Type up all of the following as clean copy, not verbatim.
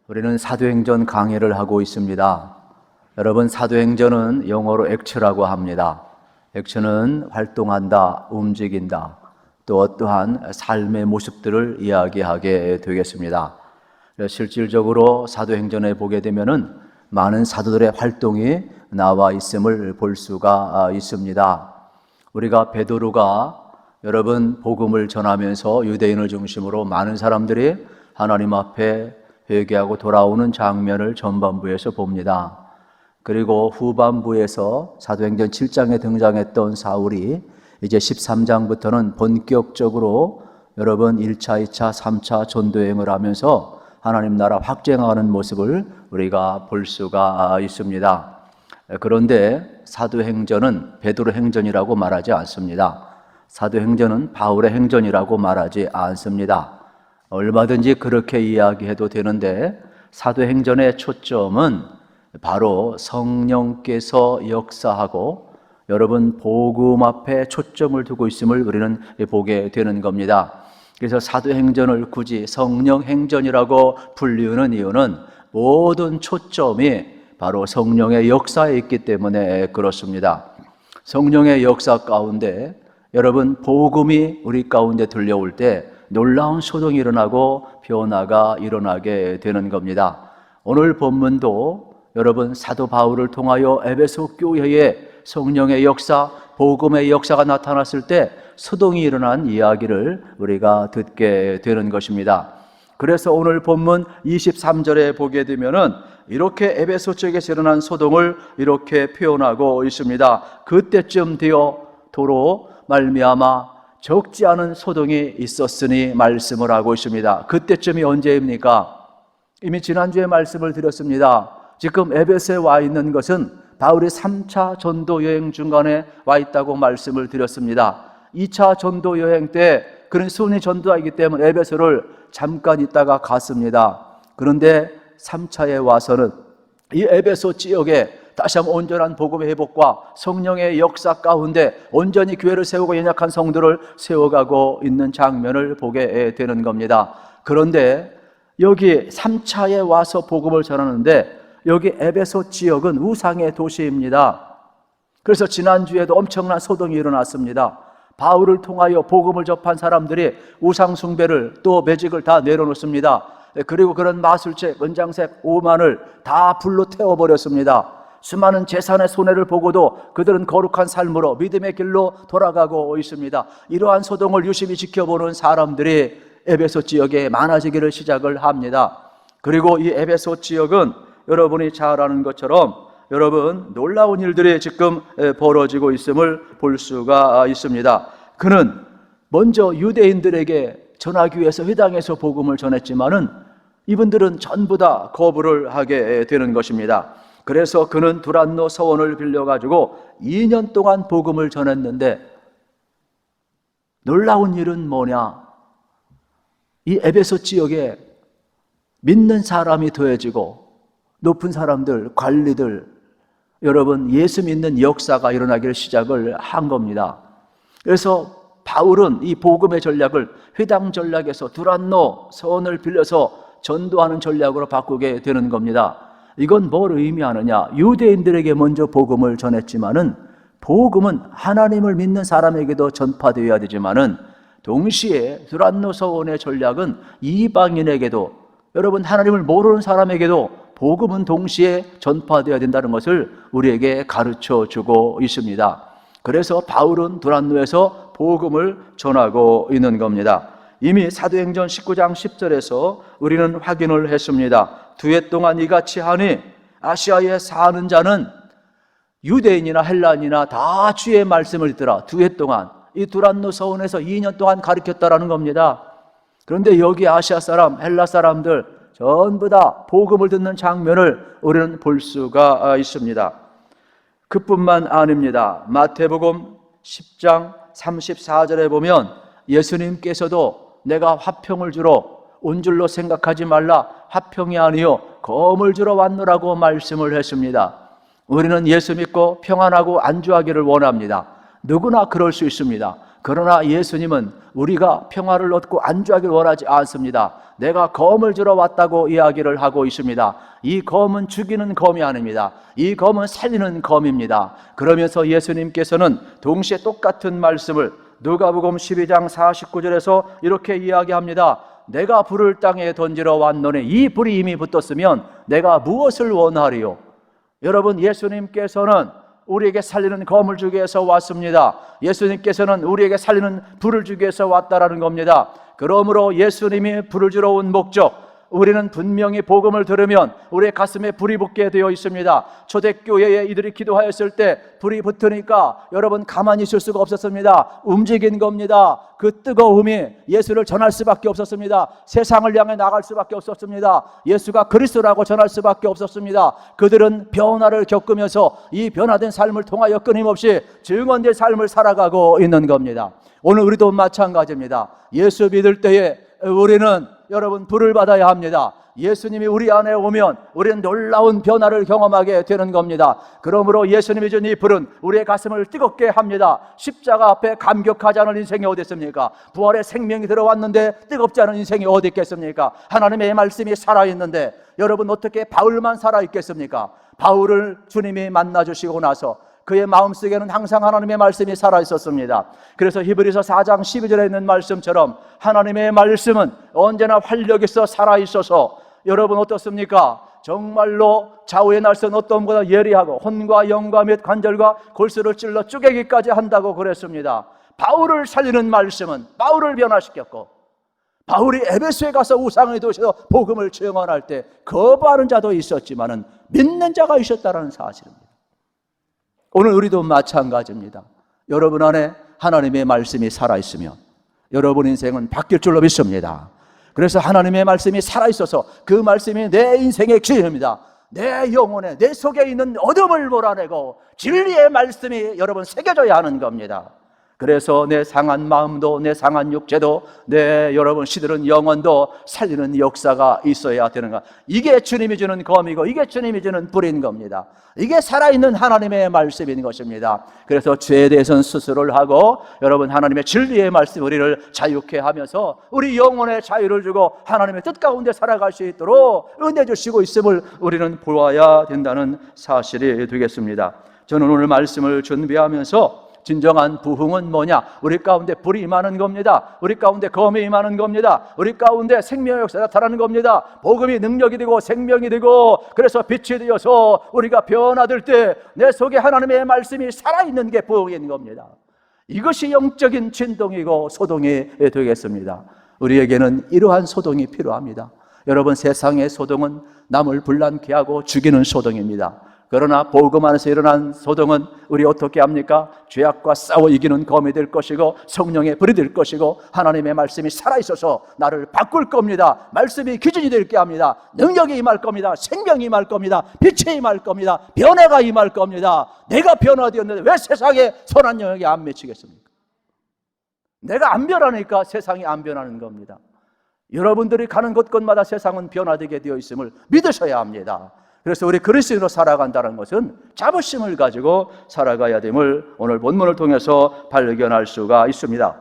우리는 사도행전 강해를 하고 있습니다. 여러분, 사도행전은 영어로 액츠라고 합니다. 액츠는 활동한다, 움직인다, 또 어떠한 삶의 모습들을 이야기하게 되겠습니다. 실질적으로 사도행전에 보게 되면은 많은 사도들의 활동이 나와 있음을 볼 수가 있습니다. 우리가 베드로가 여러분 복음을 전하면서 유대인을 중심으로 많은 사람들이 하나님 앞에 회개하고 돌아오는 장면을 전반부에서 봅니다. 그리고 후반부에서 사도행전 7장에 등장했던 사울이 이제 13장부터는 본격적으로 여러분 1차, 2차, 3차 전도여행을 하면서 하나님 나라 확장하는 모습을 우리가 볼 수가 있습니다. 그런데 사도행전은 베드로 행전이라고 말하지 않습니다. 사도행전은 바울의 행전이라고 말하지 않습니다. 얼마든지 그렇게 이야기해도 되는데 사도행전의 초점은 바로 성령께서 역사하고 여러분 복음 앞에 초점을 두고 있음을 우리는 보게 되는 겁니다. 그래서 사도행전을 굳이 성령행전이라고 불리우는 이유는 모든 초점이 바로 성령의 역사에 있기 때문에 그렇습니다. 성령의 역사 가운데 여러분 복음이 우리 가운데 들려올 때 놀라운 소동이 일어나고 변화가 일어나게 되는 겁니다. 오늘 본문도 여러분 사도 바울을 통하여 에베소 교회에 성령의 역사, 복음의 역사가 나타났을 때 소동이 일어난 이야기를 우리가 듣게 되는 것입니다. 그래서 오늘 본문 23절에 보게 되면은 이렇게 에베소 쪽에서 일어난 소동을 이렇게 표현하고 있습니다. 그때쯤 되어 도로 말미암아 적지 않은 소동이 있었으니 말씀을 하고 있습니다. 그때쯤이 언제입니까? 이미 지난주에 말씀을 드렸습니다. 지금 에베소에 와 있는 것은 바울이 3차 전도 여행 중간에 와 있다고 말씀을 드렸습니다. 2차 전도 여행 때 그는 순위 전도하기 때문에 에베소를 잠깐 있다가 갔습니다. 그런데 3차에 와서는 이 에베소 지역에 다시 한번 온전한 복음의 회복과 성령의 역사 가운데 온전히 교회를 세우고 연약한 성도를 세워가고 있는 장면을 보게 되는 겁니다. 그런데 여기 3차에 와서 복음을 전하는데 여기 에베소 지역은 우상의 도시입니다. 그래서 지난주에도 엄청난 소동이 일어났습니다. 바울을 통하여 복음을 접한 사람들이 우상 숭배를 또 매직을 다 내려놓습니다. 그리고 그런 마술책, 은장색, 오만을 다 불로 태워버렸습니다. 수많은 재산의 손해를 보고도 그들은 거룩한 삶으로 믿음의 길로 돌아가고 있습니다. 이러한 소동을 유심히 지켜보는 사람들이 에베소 지역에 많아지기를 시작을 합니다. 그리고 이 에베소 지역은 여러분이 잘 아는 것처럼 여러분 놀라운 일들이 지금 벌어지고 있음을 볼 수가 있습니다. 그는 먼저 유대인들에게 전하기 위해서 회당에서 복음을 전했지만은 이분들은 전부 다 거부를 하게 되는 것입니다. 그래서 그는 두란노 서원을 빌려가지고 2년 동안 복음을 전했는데 놀라운 일은 뭐냐? 이 에베소 지역에 믿는 사람이 더해지고 높은 사람들, 관리들, 여러분 예수 믿는 역사가 일어나기를 시작을 한 겁니다. 그래서 바울은 이 복음의 전략을 회당 전략에서 두란노 서원을 빌려서 전도하는 전략으로 바꾸게 되는 겁니다. 이건 뭘 의미하느냐? 유대인들에게 먼저 복음을 전했지만은 복음은 하나님을 믿는 사람에게도 전파되어야 되지만은 동시에 두란노 서원의 전략은 이방인에게도 여러분 하나님을 모르는 사람에게도 복음은 동시에 전파되어야 된다는 것을 우리에게 가르쳐 주고 있습니다. 그래서 바울은 두란노에서 복음을 전하고 있는 겁니다. 이미 사도행전 19장 10절에서 우리는 확인을 했습니다. 2해 동안 이같이 하니 아시아에 사는 자는 유대인이나 헬란이나 다 주의 말씀을 듣더라. 2해 동안 이 두란노 서원에서 2년 동안 가르쳤다라는 겁니다. 그런데 여기 아시아 사람, 헬라 사람들 전부 다 복음을 듣는 장면을 우리는 볼 수가 있습니다. 그뿐만 아닙니다. 마태복음 10장 34절에 보면 예수님께서도 내가 화평을 주러 온 줄로 생각하지 말라, 화평이 아니요 검을 주러 왔노라고 말씀을 했습니다. 우리는 예수 믿고 평안하고 안주하기를 원합니다. 누구나 그럴 수 있습니다. 그러나 예수님은 우리가 평화를 얻고 안주하기를 원하지 않습니다. 내가 검을 주러 왔다고 이야기를 하고 있습니다. 이 검은 죽이는 검이 아닙니다. 이 검은 살리는 검입니다. 그러면서 예수님께서는 동시에 똑같은 말씀을 누가복음 12장 49절에서 이렇게 이야기합니다. 내가 불을 땅에 던지러 왔노니 이 불이 이미 붙었으면 내가 무엇을 원하리요? 여러분, 예수님께서는 우리에게 살리는 검을 주기 위해서 왔습니다. 예수님께서는 우리에게 살리는 불을 주기 위해서 왔다라는 겁니다. 그러므로 예수님이 불을 주러 온 목적, 우리는 분명히 복음을 들으면 우리의 가슴에 불이 붙게 되어 있습니다. 초대교회에 이들이 기도하였을 때 불이 붙으니까 여러분 가만히 있을 수가 없었습니다. 움직인 겁니다. 그 뜨거움이 예수를 전할 수밖에 없었습니다. 세상을 향해 나갈 수밖에 없었습니다. 예수가 그리스도라고 전할 수밖에 없었습니다. 그들은 변화를 겪으면서 이 변화된 삶을 통하여 끊임없이 증언된 삶을 살아가고 있는 겁니다. 오늘 우리도 마찬가지입니다. 예수 믿을 때에 우리는 여러분 불을 받아야 합니다. 예수님이 우리 안에 오면 우리는 놀라운 변화를 경험하게 되는 겁니다. 그러므로 예수님이 준 이 불은 우리의 가슴을 뜨겁게 합니다. 십자가 앞에 감격하지 않을 인생이 어디 있습니까? 부활의 생명이 들어왔는데 뜨겁지 않은 인생이 어디 있겠습니까? 하나님의 말씀이 살아있는데 여러분 어떻게 바울만 살아있겠습니까? 바울을 주님이 만나주시고 나서 그의 마음속에는 항상 하나님의 말씀이 살아있었습니다. 그래서 히브리서 4장 12절에 있는 말씀처럼 하나님의 말씀은 언제나 활력 있어 살아있어서 여러분 어떻습니까? 정말로 좌우의 날선 어떤 것보다 예리하고 혼과 영과 및 관절과 골수를 찔러 쪼개기까지 한다고 그랬습니다. 바울을 살리는 말씀은 바울을 변화시켰고, 바울이 에베소에 가서 우상의 도시에서 복음을 증언할 때 거부하는 자도 있었지만은 믿는 자가 있었다는 사실입니다. 오늘 우리도 마찬가지입니다. 여러분 안에 하나님의 말씀이 살아있으면 여러분 인생은 바뀔 줄로 믿습니다. 그래서 하나님의 말씀이 살아있어서 그 말씀이 내 인생의 기준입니다. 내 영혼에, 내 속에 있는 어둠을 몰아내고 진리의 말씀이 여러분 새겨져야 하는 겁니다. 그래서 내 상한 마음도, 내 상한 육체도, 내 여러분 시들은 영혼도 살리는 역사가 있어야 되는 것. 이게 주님이 주는 검이고 이게 주님이 주는 불인 겁니다. 이게 살아있는 하나님의 말씀인 것입니다. 그래서 죄에 대해서는 수술을 하고 여러분 하나님의 진리의 말씀 우리를 자유케 하면서 우리 영혼의 자유를 주고 하나님의 뜻 가운데 살아갈 수 있도록 은혜 주시고 있음을 우리는 보아야 된다는 사실이 되겠습니다. 저는 오늘 말씀을 준비하면서 진정한 부흥은 뭐냐? 우리 가운데 불이 임하는 겁니다. 우리 가운데 검이 임하는 겁니다. 우리 가운데 생명의 역사가 나타나는 겁니다. 복음이 능력이 되고 생명이 되고 그래서 빛이 되어서 우리가 변화될 때 내 속에 하나님의 말씀이 살아있는 게 부흥인 겁니다. 이것이 영적인 진동이고 소동이 되겠습니다. 우리에게는 이러한 소동이 필요합니다. 여러분, 세상의 소동은 남을 불난케 하고 죽이는 소동입니다. 그러나 복음 안에서 일어난 소동은 우리 어떻게 합니까? 죄악과 싸워 이기는 검이 될 것이고 성령의 불이 될 것이고 하나님의 말씀이 살아있어서 나를 바꿀 겁니다. 말씀이 기준이 되게 합니다. 능력이 임할 겁니다. 생명이 임할 겁니다. 빛이 임할 겁니다. 변화가 임할 겁니다. 내가 변화되었는데 왜 세상에 선한 영역이 안 맺히겠습니까? 내가 안 변하니까 세상이 안 변하는 겁니다. 여러분들이 가는 곳곳마다 세상은 변화되게 되어 있음을 믿으셔야 합니다. 그래서 우리 그리스도인으로 살아간다는 것은 자부심을 가지고 살아가야 됨을 오늘 본문을 통해서 발견할 수가 있습니다.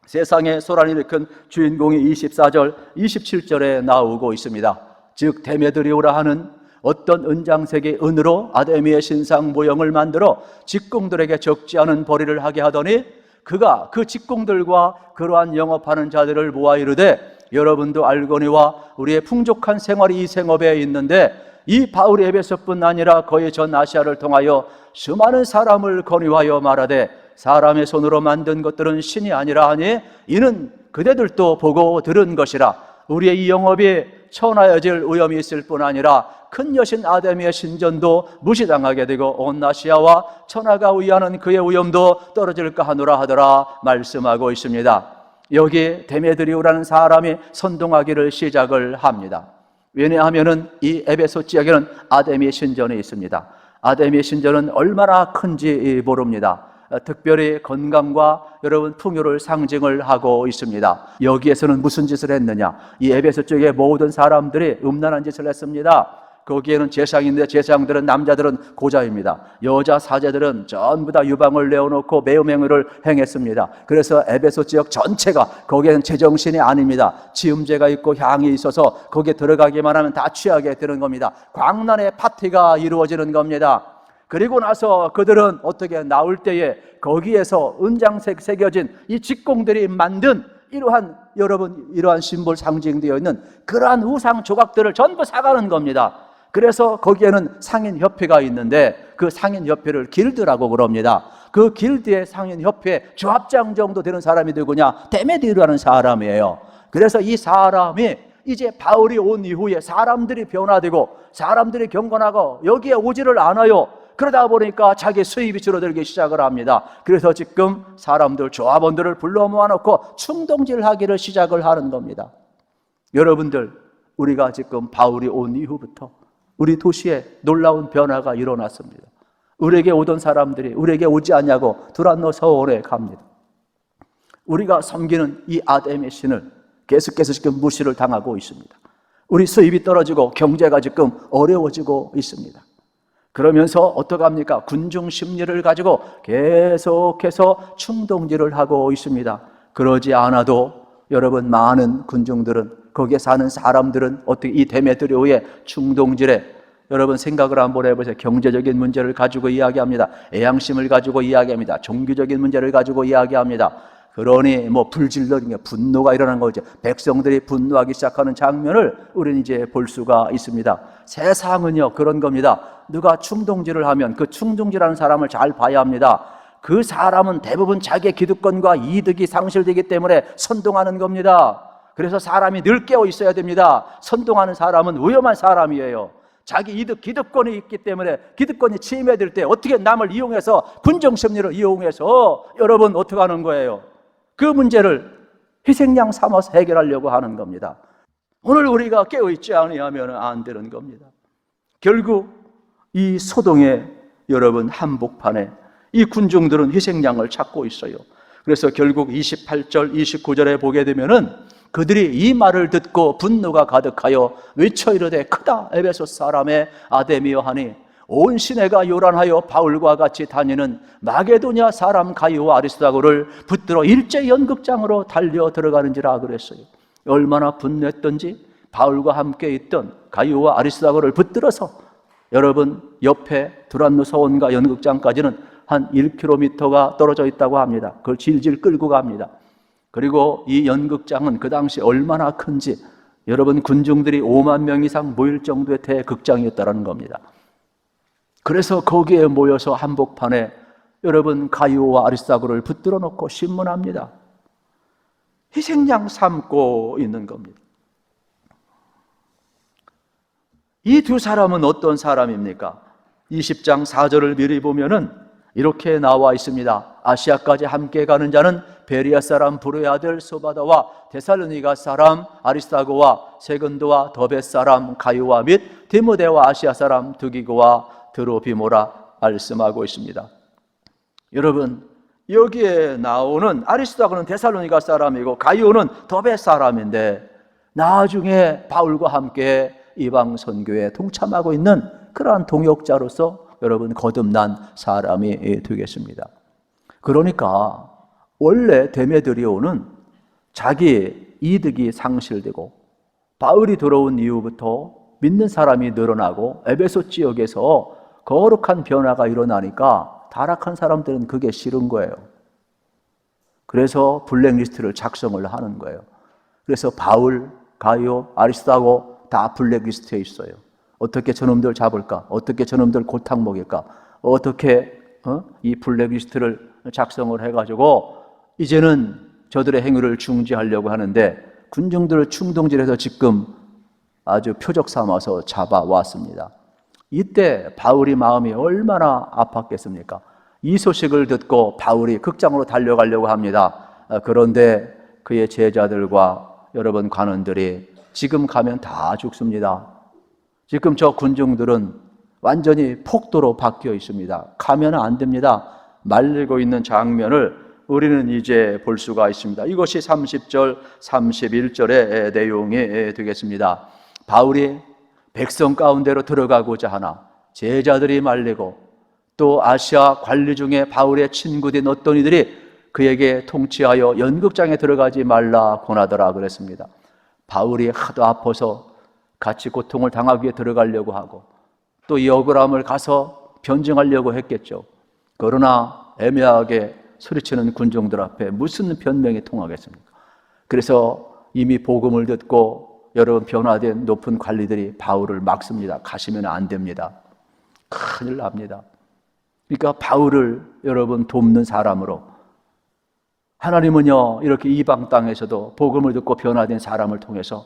세상에 소란을 일으킨 주인공이 24절, 27절에 나오고 있습니다. 즉 데메드리오라 하는 어떤 은장색의 은으로 아데미의 신상 모형을 만들어 직공들에게 적지 않은 벌이를 하게 하더니 그가 그 직공들과 그러한 영업하는 자들을 모아 이르되 여러분도 알거니와 우리의 풍족한 생활이 이 생업에 있는데 이 바울이 에베소뿐 아니라 거의 전 아시아를 통하여 수많은 사람을 건의하여 말하되 사람의 손으로 만든 것들은 신이 아니라 하니 이는 그대들도 보고 들은 것이라. 우리의 이 영업이 천하여질 위험이 있을 뿐 아니라 큰 여신 아데미의 신전도 무시당하게 되고 온 아시아와 천하가 위하는 그의 위엄도 떨어질까 하노라 하더라 말씀하고 있습니다. 여기 데메드리오라는 사람이 선동하기를 시작을 합니다. 왜냐하면은 이 에베소 지역에는 아데미의 신전이 있습니다. 아데미의 신전은 얼마나 큰지 모릅니다. 특별히 건강과 여러분 풍요를 상징을 하고 있습니다. 여기에서는 무슨 짓을 했느냐? 이 에베소 쪽의 모든 사람들이 음란한 짓을 했습니다. 거기에는 제사장인데 제사장들은 남자들은 고자입니다. 여자 사제들은 전부 다 유방을 내어놓고 매음행위를 행했습니다. 그래서 에베소 지역 전체가 거기에는 제정신이 아닙니다. 지음제가 있고 향이 있어서 거기에 들어가기만 하면 다 취하게 되는 겁니다. 광란의 파티가 이루어지는 겁니다. 그리고 나서 그들은 어떻게 나올 때에 거기에서 은장색 새겨진 이 직공들이 만든 이러한 심볼 상징되어 있는 그러한 우상 조각들을 전부 사가는 겁니다. 그래서 거기에는 상인협회가 있는데 그 상인협회를 길드라고 그럽니다. 그 길드의 상인협회 조합장 정도 되는 사람이 누구냐? 데메디르라는 사람이에요. 그래서 이 사람이 이제 바울이 온 이후에 사람들이 변화되고 사람들이 경건하고 여기에 오지를 않아요. 그러다 보니까 자기 수입이 줄어들기 시작을 합니다. 그래서 지금 사람들, 조합원들을 불러 모아놓고 충동질하기를 시작을 하는 겁니다. 여러분들, 우리가 지금 바울이 온 이후부터 우리 도시에 놀라운 변화가 일어났습니다. 우리에게 오던 사람들이 우리에게 오지 않냐고 두란노 서원에 갑니다. 우리가 섬기는 이 아데미 신을 계속해서 지금 무시를 당하고 있습니다. 우리 수입이 떨어지고 경제가 지금 어려워지고 있습니다. 그러면서 어떡합니까? 군중 심리를 가지고 계속해서 충동질을 하고 있습니다. 그러지 않아도 여러분, 많은 군중들은, 거기에 사는 사람들은 어떻게 이 데메드리오의 충동질에 여러분 생각을 한번 해보세요. 경제적인 문제를 가지고 이야기합니다. 애양심을 가지고 이야기합니다. 종교적인 문제를 가지고 이야기합니다. 그러니 불질러진 분노가 일어난 거죠. 백성들이 분노하기 시작하는 장면을 우리는 이제 볼 수가 있습니다. 세상은요 그런 겁니다. 누가 충동질을 하면 그 충동질하는 사람을 잘 봐야 합니다. 그 사람은 대부분 자기의 기득권과 이득이 상실되기 때문에 선동하는 겁니다. 그래서 사람이 늘 깨어 있어야 됩니다. 선동하는 사람은 위험한 사람이에요. 자기 이득, 기득권이 있기 때문에 기득권이 침해될 때 어떻게 남을 이용해서 군정심리를 이용해서 여러분 어떻게 하는 거예요? 그 문제를 희생양 삼아서 해결하려고 하는 겁니다. 오늘 우리가 깨어있지 아니하면 안 되는 겁니다. 결국 이 소동의 여러분 한복판에 이 군중들은 희생양을 찾고 있어요. 그래서 결국 28절, 29절에 보게 되면은 그들이 이 말을 듣고 분노가 가득하여 외쳐 이르되 크다 에베소 사람의 아데미여 하니 온 시내가 요란하여 바울과 같이 다니는 마게도냐 사람 가이오와 아리스다고를 붙들어 일제 연극장으로 달려 들어가는지라 그랬어요. 얼마나 분노했던지 바울과 함께 있던 가이오와 아리스다고를 붙들어서 여러분 옆에 두란노 서원과 연극장까지는 한 1km가 떨어져 있다고 합니다. 그걸 질질 끌고 갑니다. 그리고 이 연극장은 그 당시 얼마나 큰지 여러분 군중들이 5만 명 이상 모일 정도의 대극장이었다는 겁니다. 그래서 거기에 모여서 한복판에 여러분 가이오와 아리스다고를 붙들어 놓고 신문합니다. 희생양 삼고 있는 겁니다. 이 두 사람은 어떤 사람입니까? 20장 4절을 미리 보면은 이렇게 나와 있습니다. 아시아까지 함께 가는 자는 베리아 사람 브루의 아들 소바다와 데살로니가 사람 아리스다고와 세근도와 더베 사람 가이오와 및 디모데와 아시아 사람 드기고와 드로비모라 말씀하고 있습니다. 여러분, 여기에 나오는 아리스다고는 데살로니가 사람이고 가이오는 더베 사람인데 나중에 바울과 함께 이방 선교에 동참하고 있는 그러한 동역자로서 여러분 거듭난 사람이 되겠습니다. 그러니까 원래 데메드리오는 자기 이득이 상실되고 바울이 들어온 이후부터 믿는 사람이 늘어나고 에베소 지역에서 거룩한 변화가 일어나니까 타락한 사람들은 그게 싫은 거예요. 그래서 블랙리스트를 작성을 하는 거예요. 그래서 바울, 가이오, 아리스다고 다 블랙리스트에 있어요. 어떻게 저놈들 잡을까? 어떻게 저놈들 골탕 먹일까? 어떻게 이 블랙리스트를 작성을 해가지고 이제는 저들의 행위를 중지하려고 하는데 군중들을 충동질해서 지금 아주 표적 삼아서 잡아왔습니다. 이때 바울이 마음이 얼마나 아팠겠습니까? 이 소식을 듣고 바울이 극장으로 달려가려고 합니다. 그런데 그의 제자들과 여러분 관원들이 지금 가면 다 죽습니다. 지금 저 군중들은 완전히 폭도로 바뀌어 있습니다. 가면 안 됩니다. 말리고 있는 장면을 우리는 이제 볼 수가 있습니다. 이것이 30절, 31절의 내용이 되겠습니다. 바울이 백성 가운데로 들어가고자 하나 제자들이 말리고 또 아시아 관리 중에 바울의 친구된 어떤 이들이 그에게 통치하여 연극장에 들어가지 말라 권하더라 그랬습니다. 바울이 하도 아파서 같이 고통을 당하기 위해 들어가려고 하고 또 이 억울함을 가서 변증하려고 했겠죠. 그러나 애매하게 소리치는 군중들 앞에 무슨 변명이 통하겠습니까? 그래서 이미 복음을 듣고 여러분 변화된 높은 관리들이 바울을 막습니다. 가시면 안 됩니다. 큰일 납니다. 그러니까 바울을 여러분 돕는 사람으로 하나님은요 이렇게 이방 땅에서도 복음을 듣고 변화된 사람을 통해서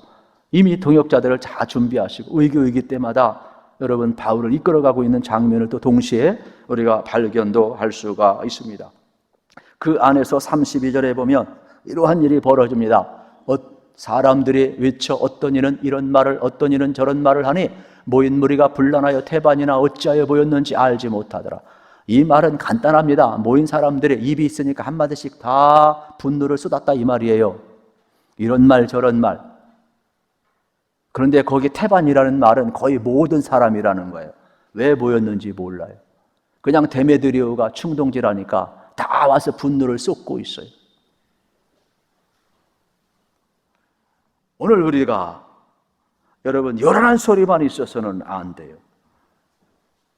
이미 동역자들을 다 준비하시고 위기 때마다 여러분 바울을 이끌어가고 있는 장면을 또 동시에 우리가 발견도 할 수가 있습니다. 그 안에서 32절에 보면 이러한 일이 벌어집니다. 사람들이 외쳐 어떤 이는 이런 말을 어떤 이는 저런 말을 하니 모인 무리가 분란하여 태반이나 어찌하여 보였는지 알지 못하더라. 이 말은 간단합니다. 모인 사람들의 입이 있으니까 한마디씩 다 분노를 쏟았다 이 말이에요. 이런 말 저런 말. 그런데 거기 태반이라는 말은 거의 모든 사람이라는 거예요. 왜 모였는지 몰라요. 그냥 데메드리오가 충동질하니까 다 와서 분노를 쏟고 있어요. 오늘 우리가 여러분 요란한 소리만 있어서는 안 돼요.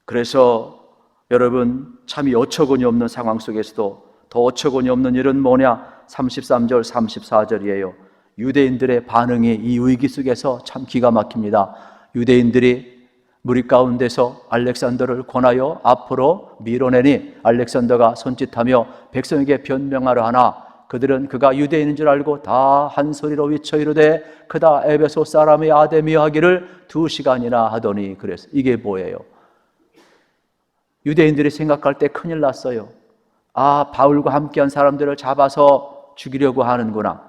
그래서 여러분 참이 어처구니 없는 상황 속에서도 더 어처구니 없는 일은 뭐냐? 33절 34절이에요. 유대인들의 반응이 이 위기 속에서 참 기가 막힙니다. 유대인들이 무리 가운데서 알렉산더를 권하여 앞으로 밀어내니 알렉산더가 손짓하며 백성에게 변명하려 하나 그들은 그가 유대인인 줄 알고 다 한 소리로 외쳐 이르되 그다 에베소 사람의 아데미여 하기를 2시간이나 하더니 그래서 이게 뭐예요? 유대인들이 생각할 때 큰일 났어요. 아, 바울과 함께한 사람들을 잡아서 죽이려고 하는구나.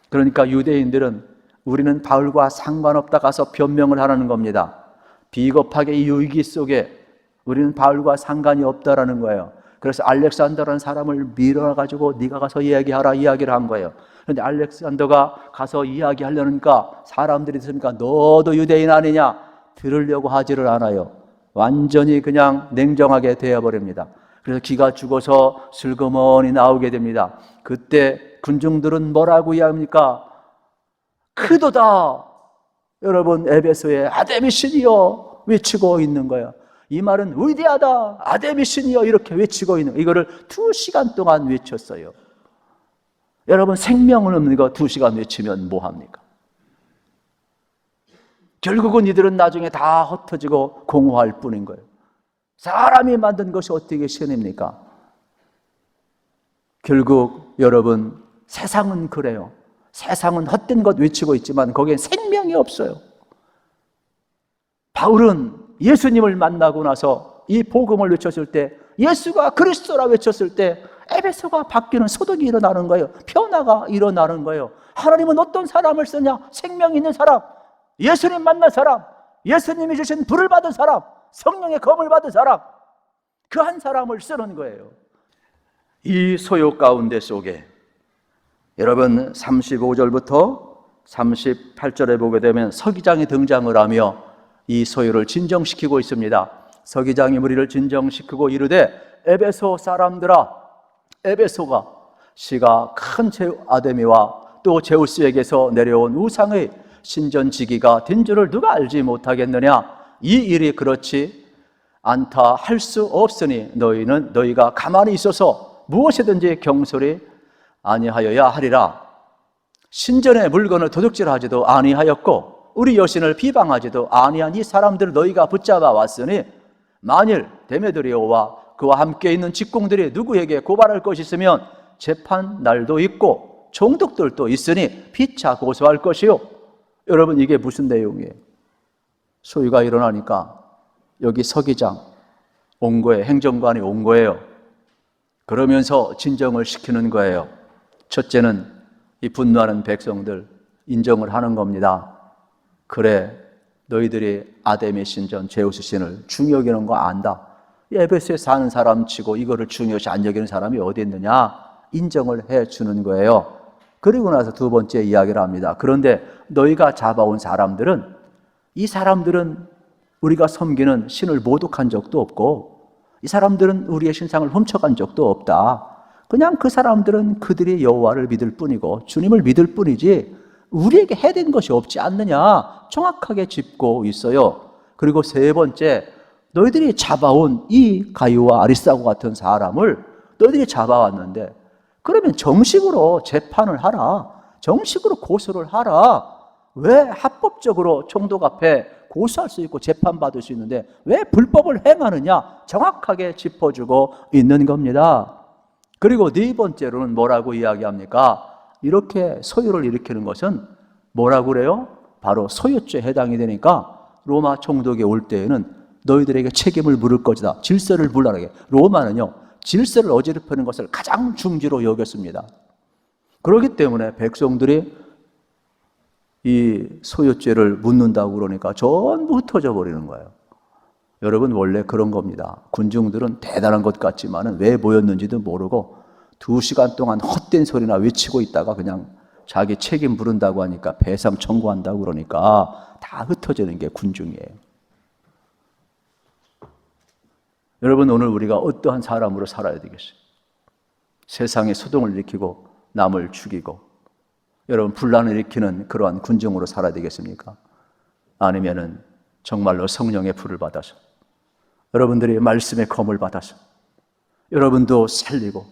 그러니까 유대인들은 우리는 바울과 상관없다 가서 변명을 하라는 겁니다. 비겁하게 이 위기 속에 우리는 바울과 상관이 없다라는 거예요. 그래서 알렉산더라는 사람을 밀어가지고 네가 가서 이야기하라 이야기를 한 거예요. 그런데 알렉산더가 가서 이야기하려니까 사람들이 있으니까 너도 유대인 아니냐 들으려고 하지를 않아요. 완전히 그냥 냉정하게 되어버립니다. 그래서 기가 죽어서 슬그머니 나오게 됩니다. 그때 군중들은 뭐라고 이야기합니까? 크도다 여러분 에베소의 아데미 신이여 외치고 있는 거예요. 이 말은 위대하다 아데미 신이여 이렇게 외치고 있는 이거를 2시간 동안 외쳤어요. 여러분 생명은 없는 거 2시간 외치면 뭐합니까? 결국은 이들은 나중에 다 흩어지고 공허할 뿐인 거예요. 사람이 만든 것이 어떻게 신입니까? 결국 여러분 세상은 그래요. 세상은 헛된 것 외치고 있지만 거기엔 생명이 없어요. 바울은 예수님을 만나고 나서 이 복음을 외쳤을 때 예수가 그리스도라 외쳤을 때 에베소가 바뀌는 소득이 일어나는 거예요. 변화가 일어나는 거예요. 하나님은 어떤 사람을 쓰냐? 생명 있는 사람, 예수님 만난 사람, 예수님이 주신 불을 받은 사람, 성령의 검을 받은 사람, 그 한 사람을 쓰는 거예요. 이 소요 가운데 속에 여러분 35절부터 38절에 보게 되면 서기장이 등장을 하며 이 소요를 진정시키고 있습니다. 서기장이 무리를 진정시키고 이르되 에베소 사람들아, 에베소가 시가 큰 아데미와 또 제우스에게서 내려온 우상의 신전지기가 된 줄을 누가 알지 못하겠느냐? 이 일이 그렇지 않다 할 수 없으니 너희가 가만히 있어서 무엇이든지 경솔히 아니하여야 하리라. 신전의 물건을 도둑질하지도 아니하였고 우리 여신을 비방하지도 아니한 이 사람들을 너희가 붙잡아 왔으니 만일 데메드리오와 그와 함께 있는 직공들이 누구에게 고발할 것이 있으면 재판 날도 있고 총독들도 있으니 피차 고소할 것이요. 여러분 이게 무슨 내용이에요? 소유가 일어나니까 여기 서기장 온 거예요. 행정관이 온 거예요. 그러면서 진정을 시키는 거예요. 첫째는 이 분노하는 백성들 인정을 하는 겁니다. 그래, 너희들이 아데미 신전 제우스 신을 중요 여기는 거 안다. 에베소에 사는 사람 치고 이거를 중요시 안 여기는 사람이 어디 있느냐? 인정을 해주는 거예요. 그리고 나서 두 번째 이야기를 합니다. 그런데 너희가 잡아온 사람들은 이 사람들은 우리가 섬기는 신을 모독한 적도 없고 이 사람들은 우리의 신상을 훔쳐간 적도 없다. 그냥 그 사람들은 그들이 여호와를 믿을 뿐이고 주님을 믿을 뿐이지 우리에게 해댄 것이 없지 않느냐 정확하게 짚고 있어요. 그리고 세 번째, 너희들이 잡아온 이 가이오와 아리스다고 같은 사람을 너희들이 잡아왔는데 그러면 정식으로 재판을 하라. 정식으로 고소를 하라. 왜 합법적으로 총독 앞에 고소할 수 있고 재판받을 수 있는데 왜 불법을 행하느냐 정확하게 짚어주고 있는 겁니다. 그리고 네 번째로는 뭐라고 이야기합니까? 이렇게 소유를 일으키는 것은 뭐라고 그래요? 바로 소유죄에 해당이 되니까 로마 총독이 올 때에는 너희들에게 책임을 물을 것이다. 질서를 불란하게. 로마는요, 질서를 어지럽히는 것을 가장 중지로 여겼습니다. 그렇기 때문에 백성들이 이 소유죄를 묻는다고 그러니까 전부 흩어져 버리는 거예요. 여러분, 원래 그런 겁니다. 군중들은 대단한 것 같지만 왜 모였는지도 모르고 2시간 동안 헛된 소리나 외치고 있다가 그냥 자기 책임 부른다고 하니까 배상 청구한다고 그러니까 다 흩어지는 게 군중이에요. 여러분, 오늘 우리가 어떠한 사람으로 살아야 되겠어요? 세상에 소동을 일으키고 남을 죽이고 여러분 분란을 일으키는 그러한 군중으로 살아야 되겠습니까? 아니면은 정말로 성령의 불을 받아서 여러분들이 말씀의 검을 받아서 여러분도 살리고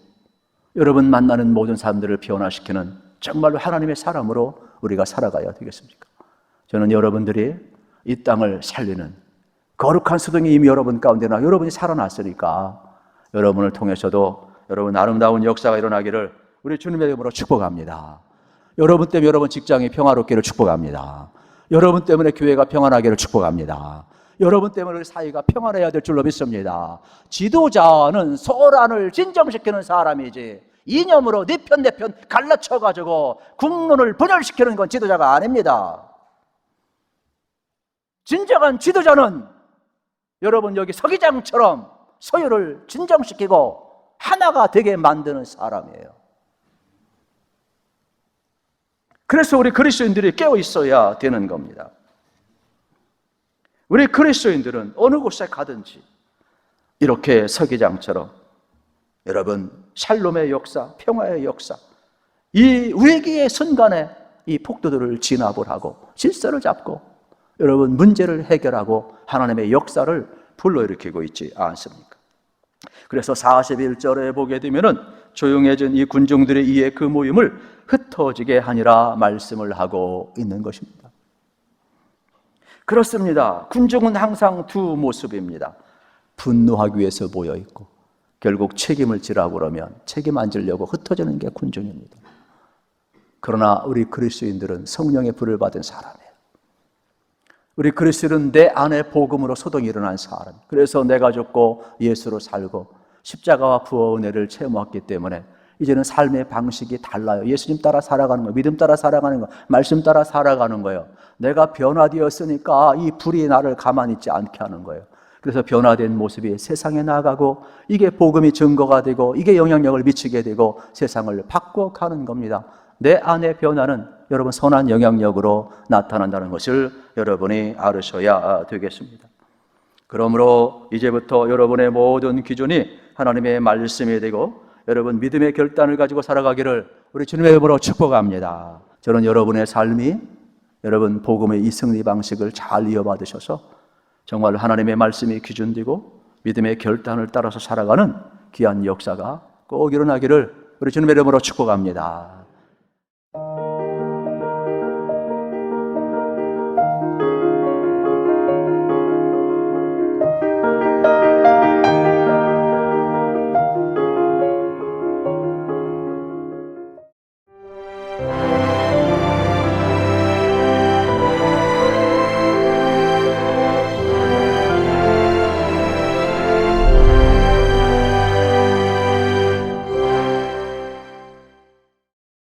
여러분 만나는 모든 사람들을 변화시키는 정말로 하나님의 사람으로 우리가 살아가야 되겠습니까? 저는 여러분들이 이 땅을 살리는 거룩한 소동이 이미 여러분 가운데나 여러분이 살아났으니까 여러분을 통해서도 여러분 아름다운 역사가 일어나기를 우리 주님의 이름으로 축복합니다. 여러분 때문에 여러분 직장이 평화롭기를 축복합니다. 여러분 때문에 교회가 평안하기를 축복합니다. 여러분 때문에 우리 사회가 평안해야 될 줄로 믿습니다. 지도자는 소란을 진정시키는 사람이지 이념으로 네 편 내 편 갈라쳐가지고 국론을 분열시키는 건 지도자가 아닙니다. 진정한 지도자는 여러분 여기 서기장처럼 소유를 진정시키고 하나가 되게 만드는 사람이에요. 그래서 우리 그리스도인들이 깨어 있어야 되는 겁니다. 우리 그리스도인들은 어느 곳에 가든지 이렇게 서기장처럼 여러분 샬롬의 역사, 평화의 역사, 이 위기의 순간에 이 폭도들을 진압을 하고 질서를 잡고 여러분 문제를 해결하고 하나님의 역사를 불러일으키고 있지 않습니까? 그래서 41절에 보게 되면은 조용해진 이 군중들의 이에 그 모임을 흩어지게 하니라 말씀을 하고 있는 것입니다. 그렇습니다. 군중은 항상 두 모습입니다. 분노하기 위해서 모여 있고 결국 책임을 지라고 그러면 책임 안 지려고 흩어지는 게 군중입니다. 그러나 우리 그리스도인들은 성령의 불을 받은 사람이에요. 우리 그리스도는 내 안에 복음으로 소동이 일어난 사람. 그래서 내가 죽고 예수로 살고 십자가와 부활의 은혜를 체험했기 때문에 이제는 삶의 방식이 달라요. 예수님 따라 살아가는 거예요. 믿음 따라 살아가는 거예요. 말씀 따라 살아가는 거예요. 내가 변화되었으니까 이 불이 나를 가만히 있지 않게 하는 거예요. 그래서 변화된 모습이 세상에 나가고 이게 복음이 증거가 되고 이게 영향력을 미치게 되고 세상을 바꿔가는 겁니다. 내 안의 변화는 여러분 선한 영향력으로 나타난다는 것을 여러분이 알으셔야 되겠습니다. 그러므로 이제부터 여러분의 모든 기준이 하나님의 말씀이 되고 여러분 믿음의 결단을 가지고 살아가기를 우리 주님의 이름으로 축복합니다. 저는 여러분의 삶이 여러분 복음의 이 승리 방식을 잘 이어받으셔서 정말 하나님의 말씀이 기준되고 믿음의 결단을 따라서 살아가는 귀한 역사가 꼭 일어나기를 우리 주님의 이름으로 축복합니다.